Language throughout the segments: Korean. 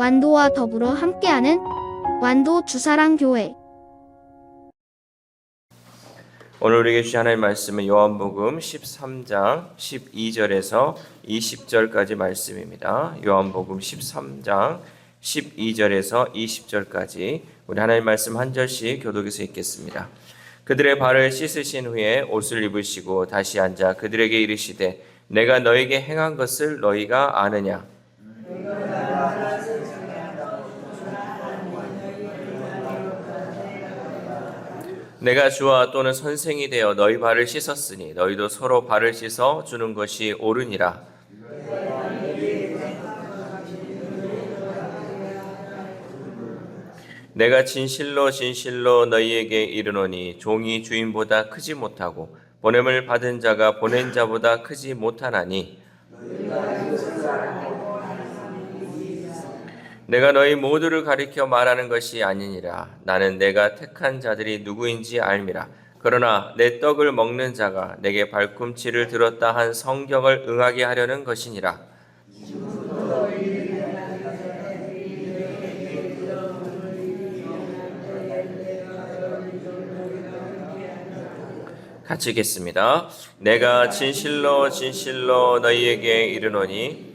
완도와 더불어 함께하는 완도 주사랑교회. 오늘 우리에게 주신 하나님의 말씀은 요한복음 13장 12절에서 20절까지 말씀입니다. 요한복음 13장 12절에서 20절까지 우리 하나님의 말씀 한 절씩 교독해서 읽겠습니다. 그들의 발을 씻으신 후에 옷을 입으시고 다시 앉아 그들에게 이르시되 내가 너에게 행한 것을 너희가 아느냐? 내가 주와 또는 선생이 되어 너희 발을 씻었으니 너희도 서로 발을 씻어 주는 것이 옳으니라. 내가 진실로 진실로 너희에게 이르노니 종이 주인보다 크지 못하고 보냄을 받은 자가 보낸 자보다 크지 못하나니 내가 너희 모두를 가리켜 말하는 것이 아니니라. 나는 내가 택한 자들이 누구인지 알미라. 그러나 내 떡을 먹는 자가 내게 발꿈치를 들었다 한 성경을 응하게 하려는 것이니라. 같이 읽겠습니다. 내가 진실로 진실로 너희에게 이르노니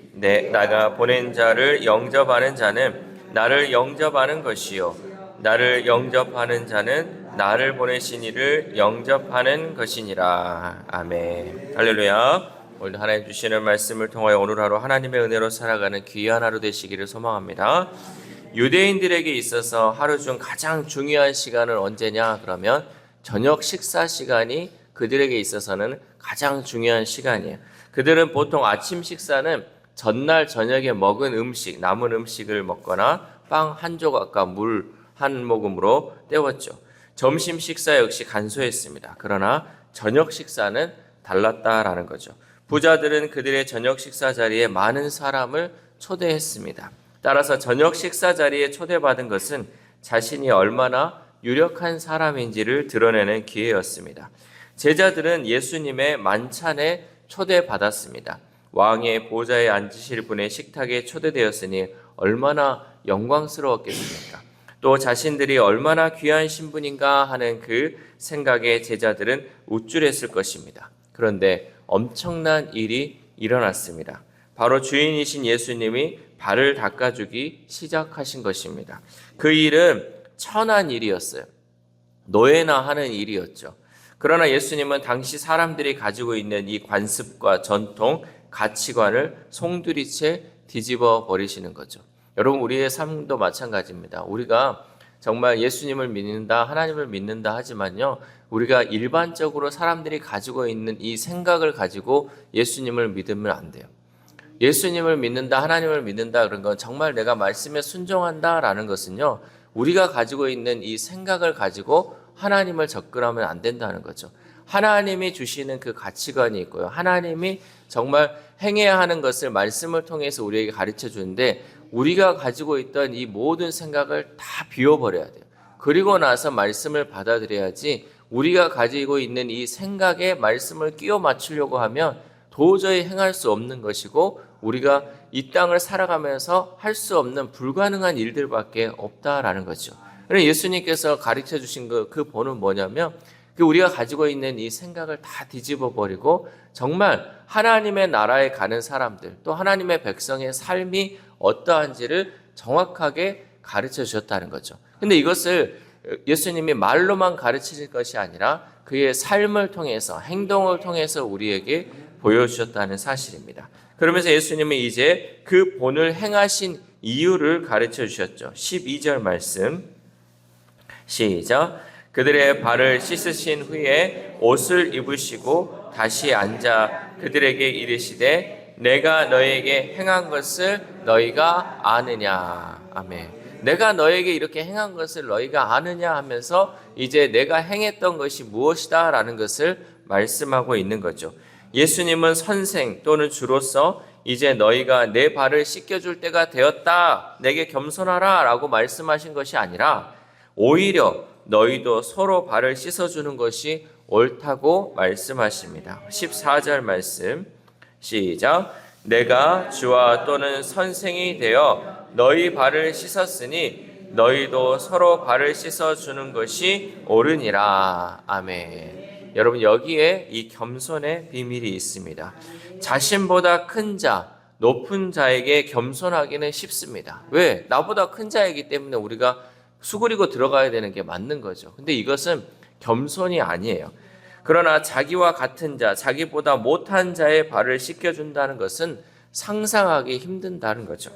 나가 보낸 자를 영접하는 자는 나를 영접하는 것이요 나를 영접하는 자는 나를 보내신 이를 영접하는 것이니라. 아멘. 할렐루야. 오늘도 하나님 주시는 말씀을 통하여 오늘 하루 하나님의 은혜로 살아가는 귀한 하루 되시기를 소망합니다. 유대인들에게 있어서 하루 중 가장 중요한 시간은 언제냐? 그러면 저녁 식사 시간이 그들에게 있어서는 가장 중요한 시간이에요. 그들은 보통 아침 식사는 전날 저녁에 먹은 음식, 남은 음식을 먹거나 빵 한 조각과 물 한 모금으로 때웠죠. 점심 식사 역시 간소했습니다. 그러나 저녁 식사는 달랐다라는 거죠. 부자들은 그들의 저녁 식사 자리에 많은 사람을 초대했습니다. 따라서 저녁 식사 자리에 초대받은 것은 자신이 얼마나 유력한 사람인지를 드러내는 기회였습니다. 제자들은 예수님의 만찬에 초대받았습니다. 왕의 보좌에 앉으실 분의 식탁에 초대되었으니 얼마나 영광스러웠겠습니까? 또 자신들이 얼마나 귀한 신분인가 하는 그 생각에 제자들은 우쭐했을 것입니다. 그런데 엄청난 일이 일어났습니다. 바로 주인이신 예수님이 발을 닦아주기 시작하신 것입니다. 그 일은 천한 일이었어요. 노예나 하는 일이었죠. 그러나 예수님은 당시 사람들이 가지고 있는 이 관습과 전통, 가치관을 송두리째 뒤집어 버리시는 거죠. 여러분, 우리의 삶도 마찬가지입니다. 우리가 정말 예수님을 믿는다, 하나님을 믿는다 하지만요, 우리가 일반적으로 사람들이 가지고 있는 이 생각을 가지고 예수님을 믿으면 안 돼요. 예수님을 믿는다, 하나님을 믿는다 그런 건 정말 내가 말씀에 순종한다라는 것은요, 우리가 가지고 있는 이 생각을 가지고 하나님을 접근하면 안 된다는 거죠. 하나님이 주시는 그 가치관이 있고요. 하나님이 정말 행해야 하는 것을 말씀을 통해서 우리에게 가르쳐 주는데 우리가 가지고 있던 이 모든 생각을 다 비워버려야 돼요. 그리고 나서 말씀을 받아들여야지 우리가 가지고 있는 이 생각에 말씀을 끼워 맞추려고 하면 도저히 행할 수 없는 것이고 우리가 이 땅을 살아가면서 할 수 없는 불가능한 일들밖에 없다라는 거죠. 그래서 예수님께서 가르쳐 주신 그 본은 뭐냐면 우리가 가지고 있는 이 생각을 다 뒤집어 버리고 정말 하나님의 나라에 가는 사람들 또 하나님의 백성의 삶이 어떠한지를 정확하게 가르쳐 주셨다는 거죠. 근데 이것을 예수님이 말로만 가르치실 것이 아니라 그의 삶을 통해서 행동을 통해서 우리에게 보여주셨다는 사실입니다. 그러면서 예수님은 이제 그 본을 행하신 이유를 가르쳐 주셨죠. 12절 말씀 시작. 그들의 발을 씻으신 후에 옷을 입으시고 다시 앉아 그들에게 이르시되 내가 너에게 행한 것을 너희가 아느냐. 아멘. 내가 너에게 이렇게 행한 것을 너희가 아느냐 하면서 이제 내가 행했던 것이 무엇이다 라는 것을 말씀하고 있는 거죠. 예수님은 선생 또는 주로서 이제 너희가 내 발을 씻겨줄 때가 되었다. 내게 겸손하라 라고 말씀하신 것이 아니라 오히려 너희도 서로 발을 씻어주는 것이 옳다고 말씀하십니다. 14절 말씀 시작. 내가 주와 또는 선생이 되어 너희 발을 씻었으니 너희도 서로 발을 씻어 주는 것이 옳으니라. 아멘. 여러분, 여기에 이 겸손의 비밀이 있습니다. 자신보다 큰 자, 높은 자에게 겸손하기는 쉽습니다. 왜? 나보다 큰 자이기 때문에 우리가 수그리고 들어가야 되는 게 맞는 거죠. 근데 이것은 겸손이 아니에요. 그러나 자기와 같은 자, 자기보다 못한 자의 발을 씻겨준다는 것은 상상하기 힘든다는 거죠.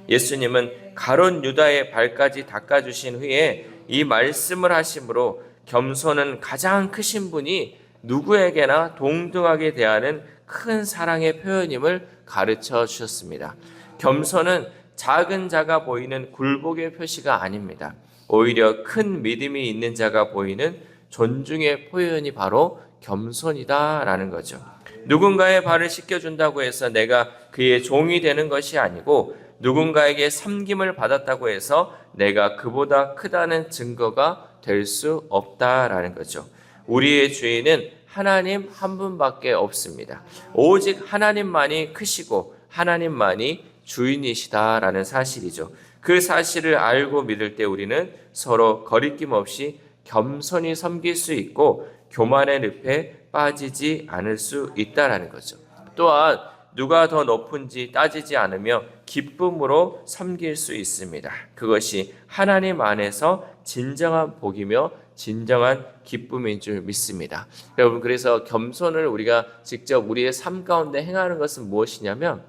예수님은 가룟 유다의 발까지 닦아주신 후에 이 말씀을 하심으로 겸손은 가장 크신 분이 누구에게나 동등하게 대하는 큰 사랑의 표현임을 가르쳐 주셨습니다. 겸손은 작은 자가 보이는 굴복의 표시가 아닙니다. 오히려 큰 믿음이 있는 자가 보이는 존중의 표현이 바로 겸손이다라는 거죠. 누군가의 발을 씻겨준다고 해서 내가 그의 종이 되는 것이 아니고 누군가에게 섬김을 받았다고 해서 내가 그보다 크다는 증거가 될 수 없다라는 거죠. 우리의 주인은 하나님 한 분밖에 없습니다. 오직 하나님만이 크시고 하나님만이 주인이시다라는 사실이죠. 그 사실을 알고 믿을 때 우리는 서로 거리낌 없이 겸손히 섬길 수 있고 교만의 늪에 빠지지 않을 수 있다라는 거죠. 또한 누가 더 높은지 따지지 않으며 기쁨으로 섬길 수 있습니다. 그것이 하나님 안에서 진정한 복이며 진정한 기쁨인 줄 믿습니다. 여러분, 그래서 겸손을 우리가 직접 우리의 삶 가운데 행하는 것은 무엇이냐면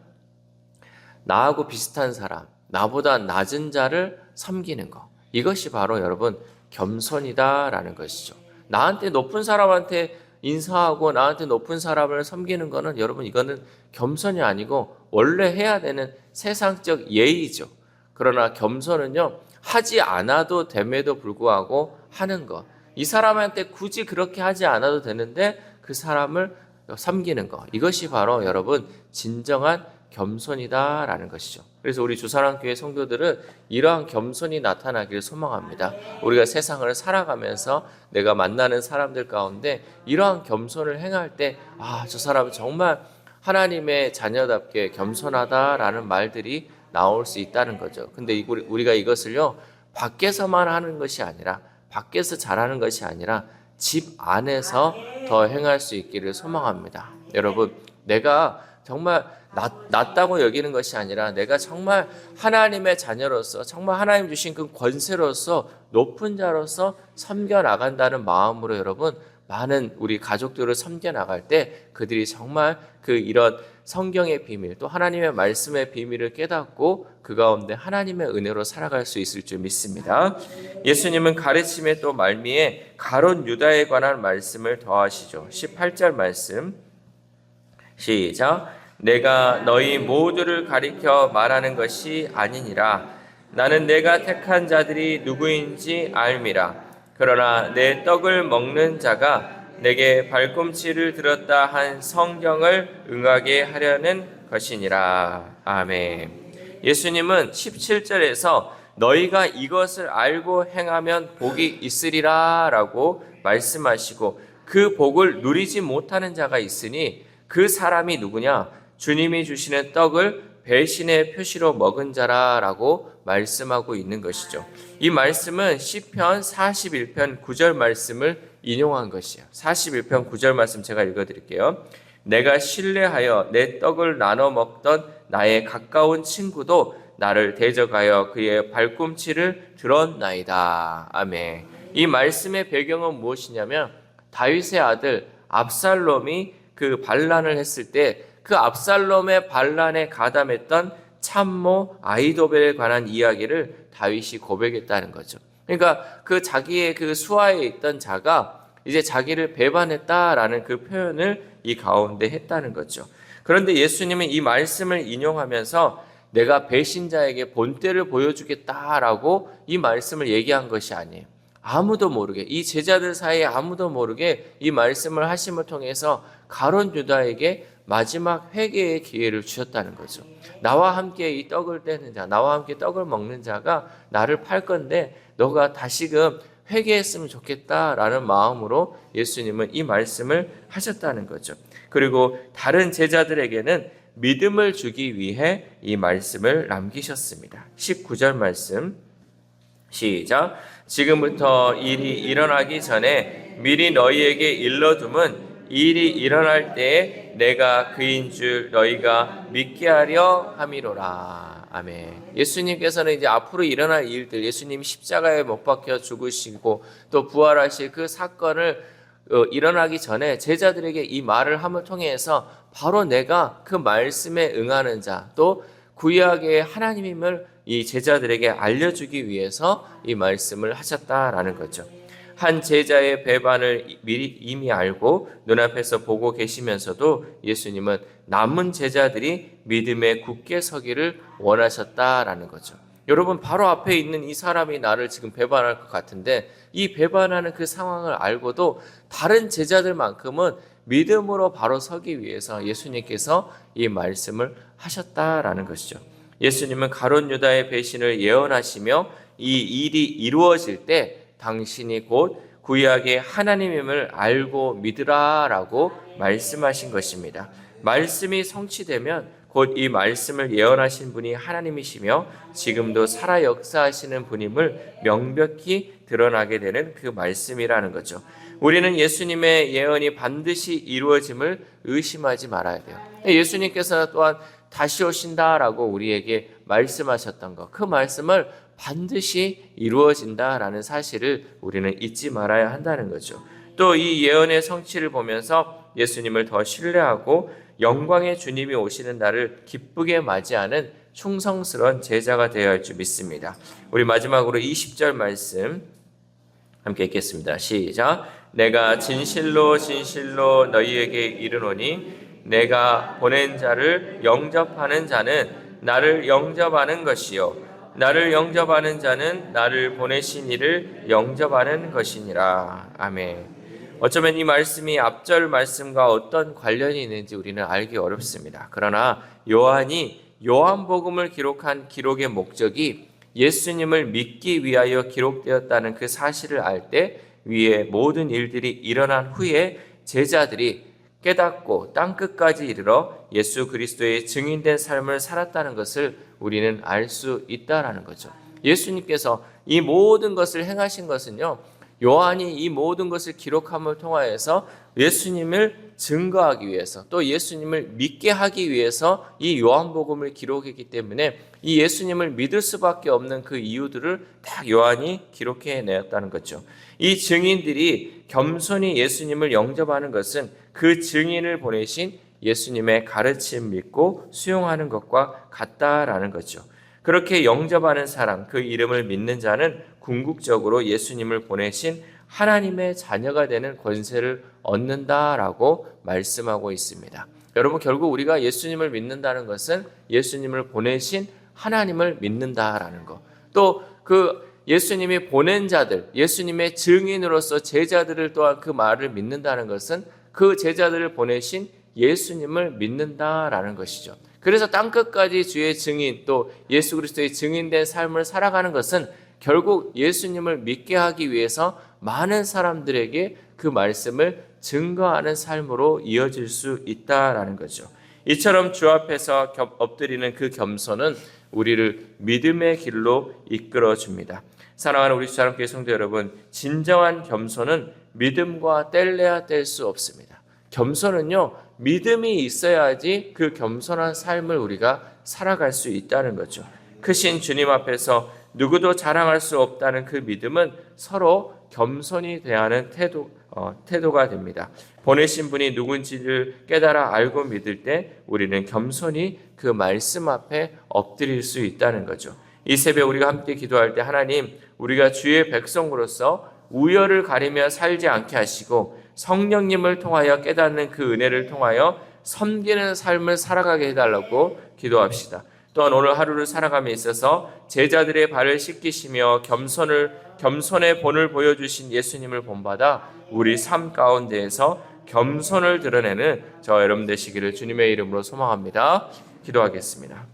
나하고 비슷한 사람, 나보다 낮은 자를 섬기는 것. 이것이 바로 여러분 겸손이다라는 것이죠. 나한테 높은 사람한테 인사하고 나한테 높은 사람을 섬기는 거는 여러분 이거는 겸손이 아니고 원래 해야 되는 세상적 예의죠. 그러나 겸손은요, 하지 않아도 됨에도 불구하고 하는 것. 이 사람한테 굳이 그렇게 하지 않아도 되는데 그 사람을 섬기는 것. 이것이 바로 여러분 진정한 겸손이다라는 것이죠. 그래서 우리 주사랑교회 성도들은 이러한 겸손이 나타나기를 소망합니다. 우리가 세상을 살아가면서 내가 만나는 사람들 가운데 이러한 겸손을 행할 때 저 사람은 정말 하나님의 자녀답게 겸손하다라는 말들이 나올 수 있다는 거죠. 근데 우리가 이것을요, 밖에서만 하는 것이 아니라, 밖에서 잘하는 것이 아니라 집 안에서 더 행할 수 있기를 소망합니다. 여러분, 내가 정말 낫다고 여기는 것이 아니라 내가 정말 하나님의 자녀로서, 정말 하나님 주신 그 권세로서 높은 자로서 섬겨 나간다는 마음으로 여러분 많은 우리 가족들을 섬겨 나갈 때 그들이 정말 이런 성경의 비밀, 또 하나님의 말씀의 비밀을 깨닫고 그 가운데 하나님의 은혜로 살아갈 수 있을 줄 믿습니다. 예수님은 가르침의 또 말미에 가룟 유다에 관한 말씀을 더하시죠. 18절 말씀 시작. 내가 너희 모두를 가리켜 말하는 것이 아니니라. 나는 내가 택한 자들이 누구인지 알미라. 그러나 내 떡을 먹는 자가 내게 발꿈치를 들었다 한 성경을 응하게 하려는 것이니라. 아멘. 예수님은 17절에서 너희가 이것을 알고 행하면 복이 있으리라 라고 말씀하시고 그 복을 누리지 못하는 자가 있으니 그 사람이 누구냐? 주님이 주시는 떡을 배신의 표시로 먹은 자라라고 말씀하고 있는 것이죠. 이 말씀은 시편 41편 9절 말씀을 인용한 것이에요. 41편 9절 말씀 제가 읽어드릴게요. 내가 신뢰하여 내 떡을 나눠 먹던 나의 가까운 친구도 나를 대적하여 그의 발꿈치를 들었나이다. 아멘. 이 말씀의 배경은 무엇이냐면 다윗의 아들 압살롬이 그 반란을 했을 때 그 압살롬의 반란에 가담했던 참모 아히도벨에 관한 이야기를 다윗이 고백했다는 거죠. 그러니까 그 자기의 그 수하에 있던 자가 이제 자기를 배반했다라는 그 표현을 이 가운데 했다는 거죠. 그런데 예수님은 이 말씀을 인용하면서 내가 배신자에게 본때를 보여주겠다라고 이 말씀을 얘기한 것이 아니에요. 아무도 모르게, 이 제자들 사이에 아무도 모르게 이 말씀을 하심을 통해서 가룟 유다에게 마지막 회개의 기회를 주셨다는 거죠. 나와 함께 이 떡을 떼는 자, 나와 함께 떡을 먹는 자가 나를 팔 건데 너가 다시금 회개했으면 좋겠다라는 마음으로 예수님은 이 말씀을 하셨다는 거죠. 그리고 다른 제자들에게는 믿음을 주기 위해 이 말씀을 남기셨습니다. 19절 말씀 시작. 지금부터 일이 일어나기 전에 미리 너희에게 일러둠은 일이 일어날 때에 내가 그인 줄 너희가 믿게 하려 함이로라. 아멘. 예수님께서는 이제 앞으로 일어날 일들, 예수님이 십자가에 못 박혀 죽으시고 또 부활하실 그 사건을 일어나기 전에 제자들에게 이 말을 함을 통해서 바로 내가 그 말씀에 응하는 자, 또 구약의 하나님임을 이 제자들에게 알려주기 위해서 이 말씀을 하셨다라는 거죠. 한 제자의 배반을 미리 이미 알고 눈앞에서 보고 계시면서도 예수님은 남은 제자들이 믿음에 굳게 서기를 원하셨다라는 거죠. 여러분, 바로 앞에 있는 이 사람이 나를 지금 배반할 것 같은데 이 배반하는 그 상황을 알고도 다른 제자들만큼은 믿음으로 바로 서기 위해서 예수님께서 이 말씀을 하셨다라는 것이죠. 예수님은 가룟 유다의 배신을 예언하시며 이 일이 이루어질 때 당신이 곧 구약의 하나님임을 알고 믿으라라고 말씀하신 것입니다. 말씀이 성취되면 곧 이 말씀을 예언하신 분이 하나님이시며 지금도 살아 역사하시는 분임을 명백히 드러나게 되는 그 말씀이라는 거죠. 우리는 예수님의 예언이 반드시 이루어짐을 의심하지 말아야 돼요. 예수님께서 또한 다시 오신다라고 우리에게 말씀하셨던 것, 그 말씀을 반드시 이루어진다라는 사실을 우리는 잊지 말아야 한다는 거죠. 또 이 예언의 성취를 보면서 예수님을 더 신뢰하고 영광의 주님이 오시는 날을 기쁘게 맞이하는 충성스러운 제자가 되어야 할 줄 믿습니다. 우리 마지막으로 20절 말씀 함께 읽겠습니다. 시작. 내가 진실로 진실로 너희에게 이르노니 내가 보낸 자를 영접하는 자는 나를 영접하는 것이요 나를 영접하는 자는 나를 보내신 이를 영접하는 것이니라. 아멘. 어쩌면 이 말씀이 앞절 말씀과 어떤 관련이 있는지 우리는 알기 어렵습니다. 그러나 요한이 요한복음을 기록한 기록의 목적이 예수님을 믿기 위하여 기록되었다는 그 사실을 알 때 위에 모든 일들이 일어난 후에 제자들이 깨닫고 땅끝까지 이르러 예수 그리스도의 증인된 삶을 살았다는 것을 우리는 알 수 있다라는 거죠. 예수님께서 이 모든 것을 행하신 것은요, 요한이 이 모든 것을 기록함을 통하여서 예수님을 증거하기 위해서 또 예수님을 믿게 하기 위해서 이 요한복음을 기록했기 때문에 이 예수님을 믿을 수밖에 없는 그 이유들을 다 요한이 기록해 내었다는 거죠. 이 증인들이 겸손히 예수님을 영접하는 것은 그 증인을 보내신 예수님의 가르침 믿고 수용하는 것과 같다라는 거죠. 그렇게 영접하는 사람, 그 이름을 믿는 자는 궁극적으로 예수님을 보내신 하나님의 자녀가 되는 권세를 얻는다라고 말씀하고 있습니다. 여러분, 결국 우리가 예수님을 믿는다는 것은 예수님을 보내신 하나님을 믿는다라는 것. 또 그 예수님이 보낸 자들, 예수님의 증인으로서 제자들을 또한 그 말을 믿는다는 것은 그 제자들을 보내신 예수님을 믿는다라는 것이죠. 그래서 땅끝까지 주의 증인, 또 예수 그리스도의 증인된 삶을 살아가는 것은 결국 예수님을 믿게 하기 위해서 많은 사람들에게 그 말씀을 증거하는 삶으로 이어질 수 있다라는 거죠. 이처럼 주 앞에서 엎드리는 그 겸손은 우리를 믿음의 길로 이끌어 줍니다. 사랑하는 우리 주사랑교회 성도 여러분, 진정한 겸손은 믿음과 뗄래야 뗄 수 없습니다. 겸손은요, 믿음이 있어야지 그 겸손한 삶을 우리가 살아갈 수 있다는 거죠. 크신 주님 앞에서 누구도 자랑할 수 없다는 그 믿음은 서로 겸손히 대하는 태도가 됩니다. 보내신 분이 누군지를 깨달아 알고 믿을 때 우리는 겸손히 그 말씀 앞에 엎드릴 수 있다는 거죠. 이 새벽 우리가 함께 기도할 때 하나님, 우리가 주의 백성으로서 우열을 가리며 살지 않게 하시고 성령님을 통하여 깨닫는 그 은혜를 통하여 섬기는 삶을 살아가게 해달라고 기도합시다. 또한 오늘 하루를 살아감에 있어서 제자들의 발을 씻기시며 겸손의 본을 보여주신 예수님을 본받아 우리 삶 가운데에서 겸손을 드러내는 저 여러분 되시기를 주님의 이름으로 소망합니다. 기도하겠습니다.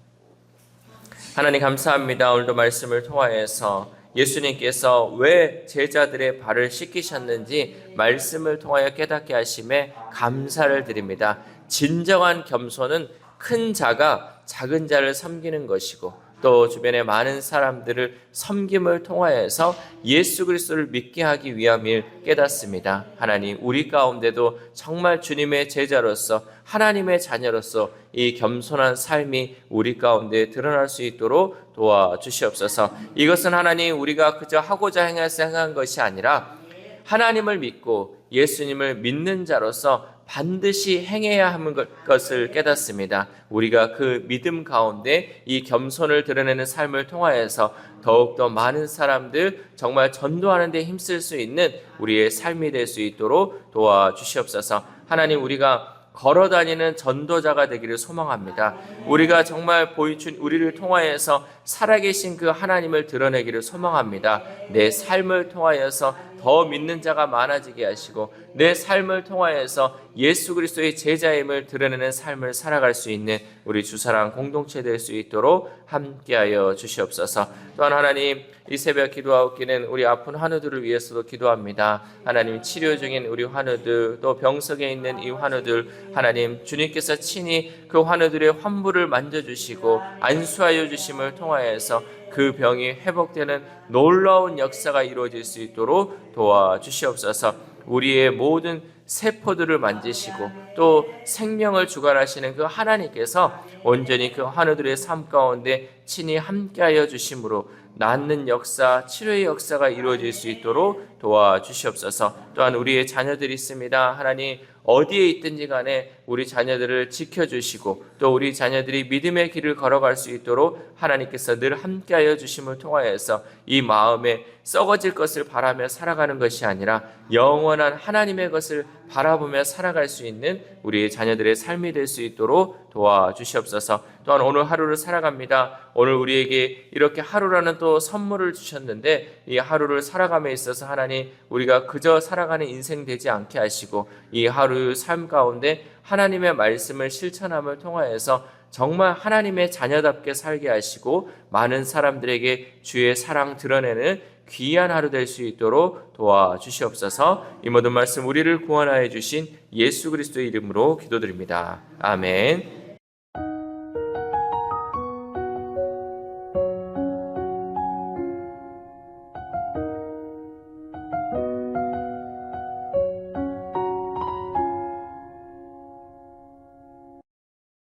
하나님 감사합니다. 오늘도 말씀을 통하여서 예수님께서 왜 제자들의 발을 씻기셨는지 말씀을 통하여 깨닫게 하심에 감사를 드립니다. 진정한 겸손은 큰 자가 작은 자를 섬기는 것이고 또 주변의 많은 사람들을 섬김을 통하여서 예수 그리스도를 믿게 하기 위함을 깨닫습니다. 하나님, 우리 가운데도 정말 주님의 제자로서 하나님의 자녀로서 이 겸손한 삶이 우리 가운데 드러날 수 있도록 도와주시옵소서. 이것은 하나님, 우리가 그저 하고자 행해서 행한 것이 아니라 하나님을 믿고 예수님을 믿는 자로서 반드시 행해야 하는 것을 깨닫습니다. 우리가 그 믿음 가운데 이 겸손을 드러내는 삶을 통하여서 더욱더 많은 사람들 정말 전도하는 데 힘쓸 수 있는 우리의 삶이 될 수 있도록 도와주시옵소서. 하나님, 우리가 걸어다니는 전도자가 되기를 소망합니다. 우리가 정말 우리를 통하여서 살아계신 그 하나님을 드러내기를 소망합니다. 내 삶을 통하여서 더 믿는 자가 많아지게 하시고 내 삶을 통하여서 예수 그리스도의 제자임을 드러내는 삶을 살아갈 수 있는 우리 주사랑 공동체 될 수 있도록 함께하여 주시옵소서. 또한 하나님, 이 새벽 기도하옵기는 우리 아픈 환우들을 위해서도 기도합니다. 하나님, 치료 중인 우리 환우들, 또 병석에 있는 이 환우들, 하나님 주님께서 친히 그 환우들의 환부를 만져주시고 안수하여 주심을 통하여서 그 병이 회복되는 놀라운 역사가 이루어질 수 있도록 도와주시옵소서. 우리의 모든 세포들을 만지시고 또 생명을 주관하시는 그 하나님께서 온전히 그 환우들의 삶 가운데 친히 함께하여 주심으로 낫는 역사, 치료의 역사가 이루어질 수 있도록 도와주시옵소서. 또한 우리의 자녀들이 있습니다. 하나님, 어디에 있든지 간에 우리 자녀들을 지켜주시고 또 우리 자녀들이 믿음의 길을 걸어갈 수 있도록 하나님께서 늘 함께하여 주심을 통하여서 이 마음에 썩어질 것을 바라며 살아가는 것이 아니라 영원한 하나님의 것을 바라보며 살아갈 수 있는 우리의 자녀들의 삶이 될 수 있도록 도와주시옵소서. 또한 오늘 하루를 살아갑니다. 오늘 우리에게 이렇게 하루라는 또 선물을 주셨는데 이 하루를 살아감에 있어서 하나님, 우리가 그저 살아가는 인생 되지 않게 하시고 이 하루의 삶 가운데 하나님의 말씀을 실천함을 통하여서 정말 하나님의 자녀답게 살게 하시고 많은 사람들에게 주의 사랑 드러내는 귀한 하루 될 수 있도록 도와주시옵소서. 이 모든 말씀 우리를 구원하여 주신 예수 그리스도의 이름으로 기도드립니다. 아멘.